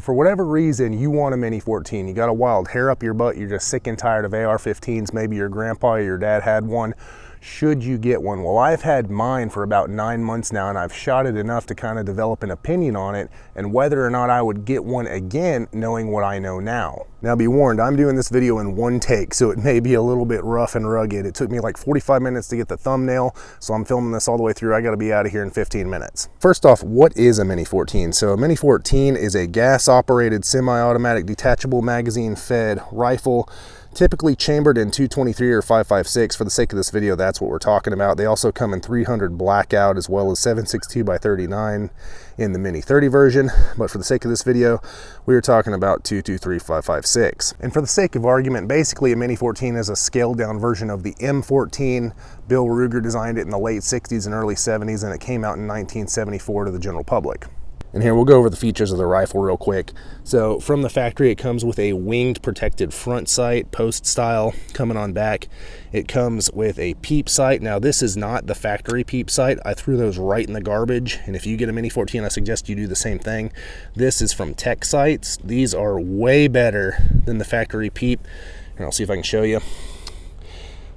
For whatever reason you want a Mini-14, you got a wild hair up your butt, you're just sick and tired of AR-15s, maybe your grandpa or your dad had one, should you get one? Well, I've had mine for about 9 months now, and I've shot it enough to kind of develop an opinion on it and whether or not I would get one again knowing what I know now. Now be warned, I'm doing this video in one take, so it may be a little bit rough and rugged. It took me like 45 minutes to get the thumbnail, so I'm filming this all the way through. I gotta be out of here in 15 minutes. First off, what is a Mini-14? So a Mini-14 is a gas-operated, semi-automatic, detachable magazine-fed rifle, typically chambered in 223 or 5.56. For the sake of this video, that's what we're talking about. They also come in 300 blackout as well as 7.62 by 39 in the Mini-30 version. But for the sake of this video, we are talking about 223 5.56. And for the sake of argument, basically a Mini-14 is a scaled down version of the M14. Bill Ruger designed it in the late 60s and early 70s, and it came out in 1974 to the general public. And here we'll go over the features of the rifle real quick. So from the factory, it comes with a winged protected front sight, post style, coming on back. It comes with a peep sight. Now this is not the factory peep sight. I threw those right in the garbage. And if you get a Mini-14, I suggest you do the same thing. This is from Tech Sights. These are way better than the factory peep. And I'll see if I can show you.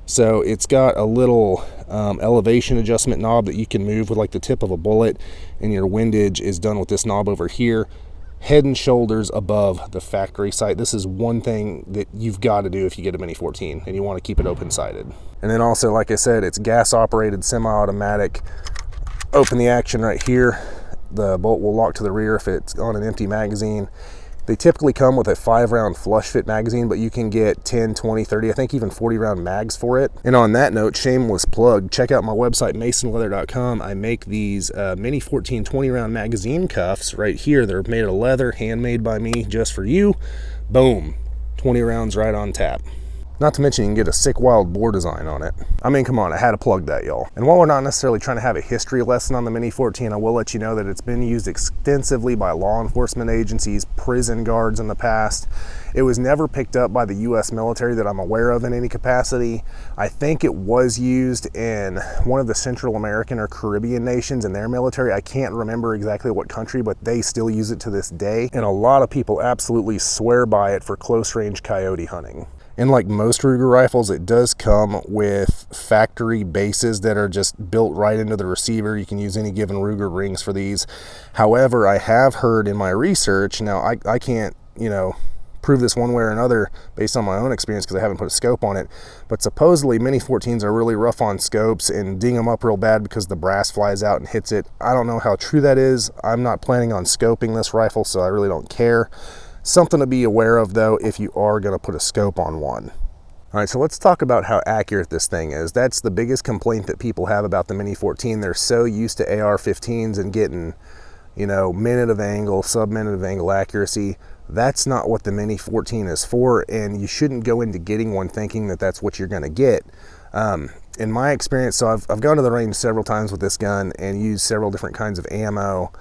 So it's got a little elevation adjustment knob that you can move with like the tip of a bullet, and your windage is done with this knob over here, head and shoulders above the factory sight. This is one thing that you've got to do if you get a Mini-14 and you want to keep it open sighted. And then also, like I said, it's gas operated, semi-automatic. Open the action right here. The bolt will lock to the rear if it's on an empty magazine. They typically come with a 5-round flush fit magazine, but you can get 10, 20, 30, I think even 40-round mags for it. And on that note, shameless plug, check out my website, masonleather.com. I make these Mini-14 20-round magazine cuffs right here. They're made of leather, handmade by me just for you. Boom, 20 rounds right on tap. Not to mention you can get a sick wild bore design on it. I mean, come on, I had to plug that, y'all. And while we're not necessarily trying to have a history lesson on the Mini-14, I will let you know that it's been used extensively by law enforcement agencies, prison guards in the past. It was never picked up by the US military that I'm aware of in any capacity. I think it was used in one of the Central American or Caribbean nations in their military. I can't remember exactly what country, but they still use it to this day. And a lot of people absolutely swear by it for close range coyote hunting. And like most Ruger rifles, it does come with factory bases that are just built right into the receiver. You can use any given Ruger rings for these. However, I have heard in my research, now I can't, prove this one way or another based on my own experience because I haven't put a scope on it, but supposedly Mini-14s are really rough on scopes and ding them up real bad because the brass flies out and hits it. I don't know how true that is. I'm not planning on scoping this rifle, so I really don't care. Something to be aware of though if you are going to put a scope on one. All right, so let's talk about how accurate this thing is. That's the biggest complaint that people have about the Mini-14. They're so used to AR-15s and getting, minute of angle, sub-minute of angle accuracy. That's not what the Mini-14 is for, and you shouldn't go into getting one thinking that that's what you're going to get. In my experience, so I've gone to the range several times with this gun and used several different kinds of ammo,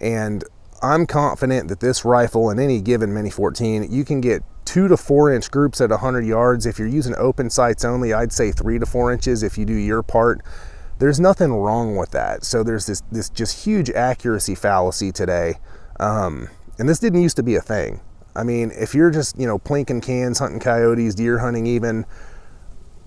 and I'm confident that this rifle and any given Mini-14, you can get 2 to 4 inch groups at 100 yards. If you're using open sights only, I'd say 3 to 4 inches if you do your part. There's nothing wrong with that. So there's this just huge accuracy fallacy today. And this didn't used to be a thing. I mean, if you're just, plinking cans, hunting coyotes, deer hunting even,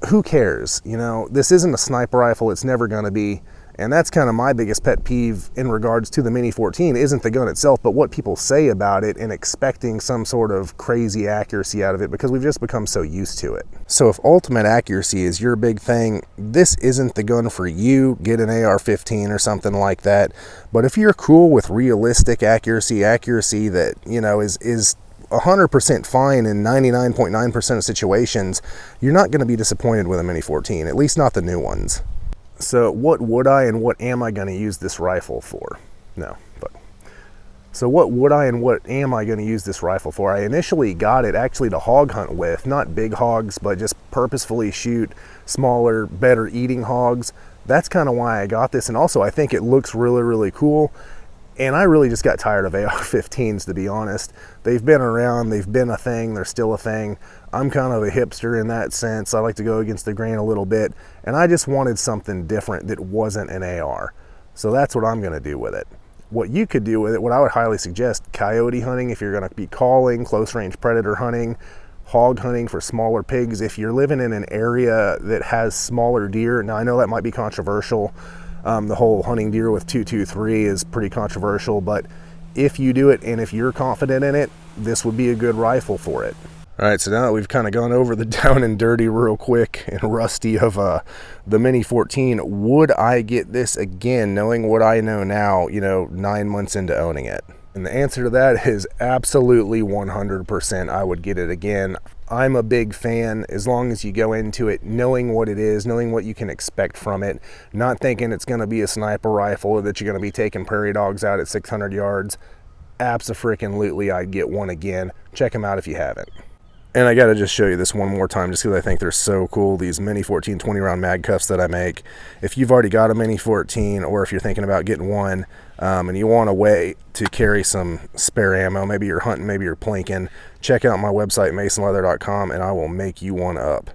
who cares? This isn't a sniper rifle. It's never going to be. And that's kind of my biggest pet peeve in regards to the Mini-14, isn't the gun itself, but what people say about it and expecting some sort of crazy accuracy out of it because we've just become so used to it. So if ultimate accuracy is your big thing, this isn't the gun for you. Get an AR-15 or something like that. But if you're cool with realistic accuracy that, is 100% fine in 99.9% of situations, you're not going to be disappointed with a Mini-14, at least not the new ones. So what would I and what am I going to use this rifle for? So what would I and what am I going to use this rifle for? I initially got it actually to hog hunt with, not big hogs, but just purposefully shoot smaller, better eating hogs. That's kind of why I got this. And also I think it looks really, really cool. And I really just got tired of AR-15s, to be honest. They've been around, they've been a thing, they're still a thing. I'm kind of a hipster in that sense. I like to go against the grain a little bit. And I just wanted something different that wasn't an AR. So that's what I'm gonna do with it. what you could do with it, what I would highly suggest, coyote hunting if you're going to be calling, close range predator hunting, hog hunting for smaller pigs. If you're living in an area that has smaller deer, now I know that might be controversial. The whole hunting deer with 223 is pretty controversial, but if you do it and if you're confident in it, this would be a good rifle for it. All right, so now that we've kind of gone over the down and dirty real quick and rusty of the Mini-14, would I get this again, knowing what I know now, 9 months into owning it? And the answer to that is absolutely 100%. I would get it again. I'm a big fan as long as you go into it knowing what it is, knowing what you can expect from it, not thinking it's going to be a sniper rifle or that you're going to be taking prairie dogs out at 600 yards. Abso-freaking-lutely, I'd get one again. Check them out if you haven't. And I gotta just show you this one more time just because I think they're so cool, these Mini-14 20-round mag cuffs that I make. If you've already got a Mini-14, or if you're thinking about getting one, and you want a way to carry some spare ammo, maybe you're hunting, maybe you're plinking, check out my website, masonleather.com, and I will make you one up.